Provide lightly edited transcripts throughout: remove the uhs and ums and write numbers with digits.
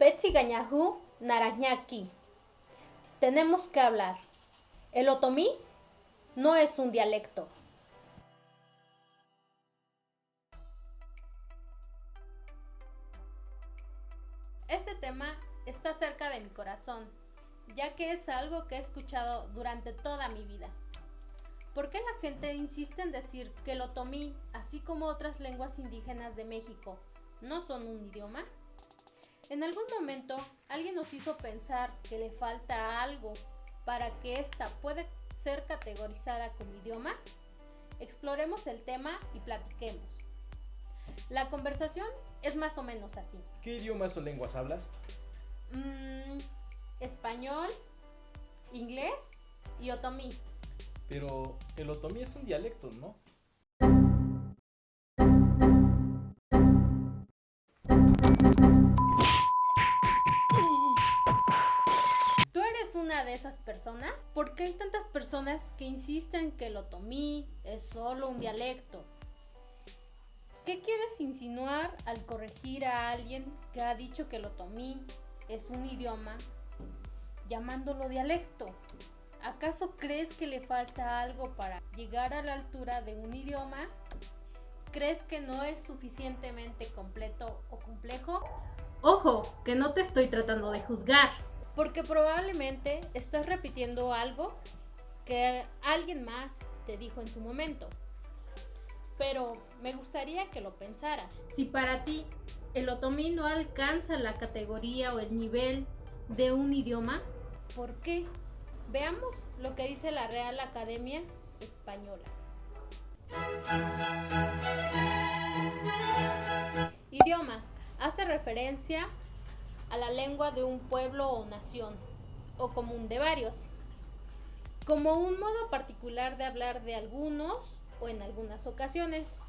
Petzigañahu Narañaki. Tenemos que hablar. El otomí no es un dialecto. Este tema está cerca de mi corazón, ya que es algo que he escuchado durante toda mi vida. ¿Por qué la gente insiste en decir que el otomí, así como otras lenguas indígenas de México, no son un idioma? En algún momento alguien nos hizo pensar que le falta algo para que ésta pueda ser categorizada como idioma. Exploremos el tema y platiquemos. La conversación es más o menos así. ¿Qué idiomas o lenguas hablas? Español, inglés y otomí. Pero el otomí es un dialecto, ¿no? ¿Tú eres una de esas personas? ¿Por qué hay tantas personas que insisten que el otomí es solo un dialecto? ¿Qué quieres insinuar al corregir a alguien que ha dicho que el otomí es un idioma llamándolo dialecto? ¿Acaso crees que le falta algo para llegar a la altura de un idioma? ¿Crees que no es suficientemente completo o complejo? Ojo, que no te estoy tratando de juzgar, porque probablemente estás repitiendo algo que alguien más te dijo en su momento. Pero me gustaría que lo pensaras. Si para ti el otomí no alcanza la categoría o el nivel de un idioma, ¿por qué? Veamos lo que dice la Real Academia Española. Idioma hace referencia a la lengua de un pueblo o nación, o común de varios, como un modo particular de hablar de algunos o en algunas ocasiones,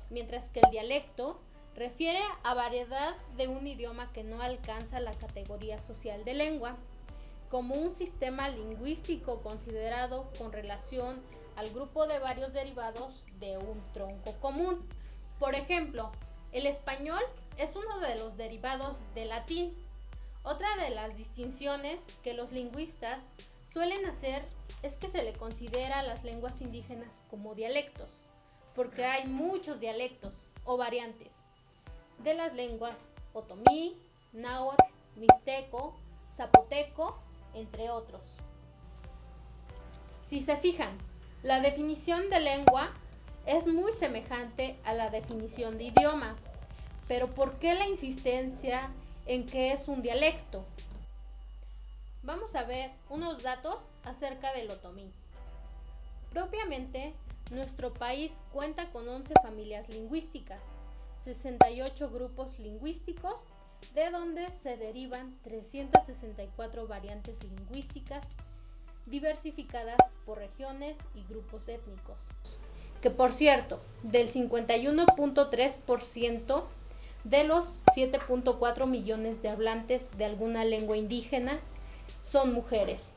mientras que el dialecto refiere a variedad de un idioma que no alcanza la categoría social de lengua, como un sistema lingüístico considerado con relación al grupo de varios derivados de un tronco común. Por ejemplo, el español es uno de los derivados del latín. Otra de las distinciones que los lingüistas suelen hacer es que se le considera a las lenguas indígenas como dialectos, porque hay muchos dialectos o variantes de las lenguas otomí, náhuatl, mixteco, zapoteco, entre otros. Si se fijan, la definición de lengua es muy semejante a la definición de idioma, pero ¿por qué la insistencia en que es un dialecto? Vamos a ver unos datos acerca del otomí. Propiamente, nuestro país cuenta con 11 familias lingüísticas, 68 grupos lingüísticos, de donde se derivan 364 variantes lingüísticas diversificadas por regiones y grupos étnicos. Que por cierto, del 51.3% de los 7.4 millones de hablantes de alguna lengua indígena son mujeres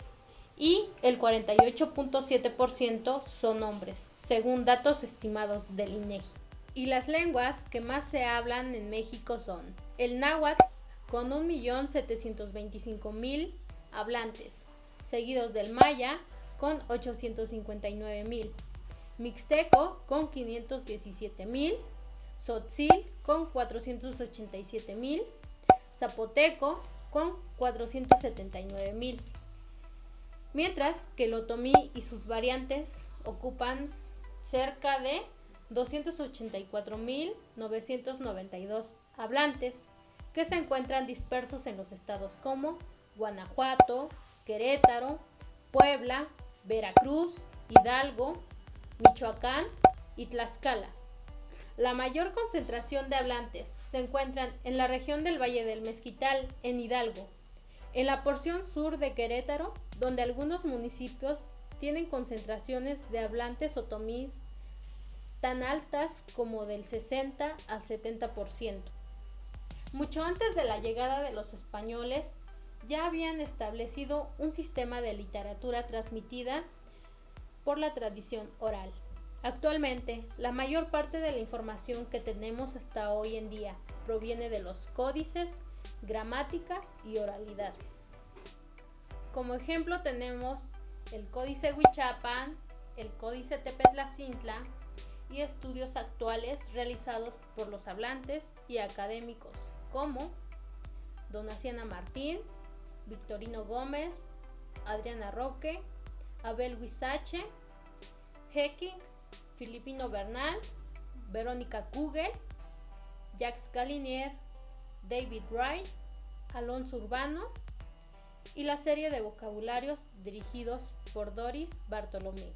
y el 48.7% son hombres, según datos estimados del INEGI. Y las lenguas que más se hablan en México son el náhuatl con 1.725.000 hablantes, seguidos del maya con 859.000, mixteco con 517.000, tzotzil con 487.000, zapoteco con 479.000, mientras que el otomí y sus variantes ocupan cerca de 284.992 hablantes que se encuentran dispersos en los estados como Guanajuato, Querétaro, Puebla, Veracruz, Hidalgo, Michoacán y Tlaxcala. La mayor concentración de hablantes se encuentran en la región del Valle del Mezquital, en Hidalgo, en la porción sur de Querétaro, donde algunos municipios tienen concentraciones de hablantes otomíes tan altas como del 60 al 70%. Mucho antes de la llegada de los españoles, ya habían establecido un sistema de literatura transmitida por la tradición oral. Actualmente, la mayor parte de la información que tenemos hasta hoy en día proviene de los códices gramática y oralidad. Como ejemplo tenemos el Códice Huichapan, el Códice Tepetlacintla y estudios actuales realizados por los hablantes y académicos como Donaciana Martín, Victorino Gómez, Adriana Roque, Abel Huizache, Hecking, Filipino Bernal, Verónica Kugel, Jacques Galinier, David Wright, Alonso Urbano y la serie de vocabularios dirigidos por Doris Bartolomé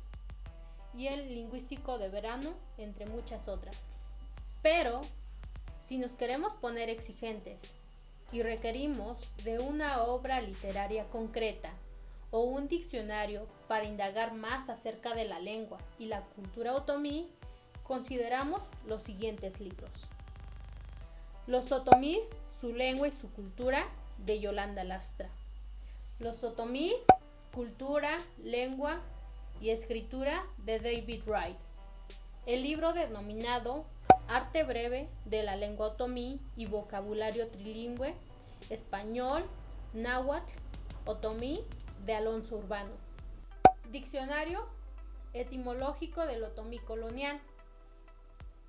y el lingüístico de verano, entre muchas otras. Pero, si nos queremos poner exigentes y requerimos de una obra literaria concreta o un diccionario para indagar más acerca de la lengua y la cultura otomí, consideramos los siguientes libros: Los otomís, su lengua y su cultura, de Yolanda Lastra. Los otomís, cultura, lengua y escritura, de David Wright. El libro denominado Arte breve de la lengua otomí y vocabulario trilingüe, español, náhuatl, otomí, de Alonso Urbano. Diccionario etimológico del otomí colonial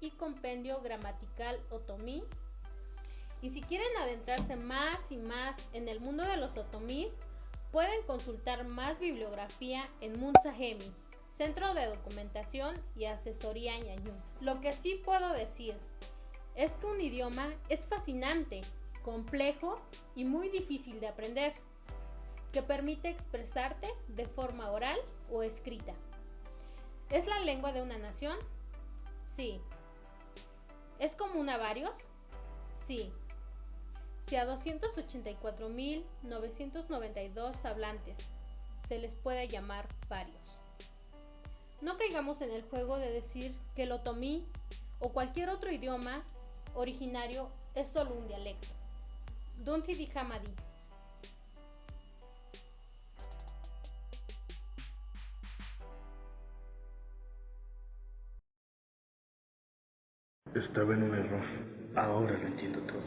y compendio gramatical otomí. Y si quieren adentrarse más y más en el mundo de los otomís, pueden consultar más bibliografía en Munsahemi, Centro de Documentación y Asesoría Ñañú. Lo que sí puedo decir es que un idioma es fascinante, complejo y muy difícil de aprender, que permite expresarte de forma oral o escrita. ¿Es la lengua de una nación? Sí. ¿Es común a varios? Sí. Si a 284.992 hablantes se les puede llamar varios. No caigamos en el juego de decir que el otomí o cualquier otro idioma originario es solo un dialecto. Dunti di Hamadi. Estaba en un error. Ahora lo entiendo todo.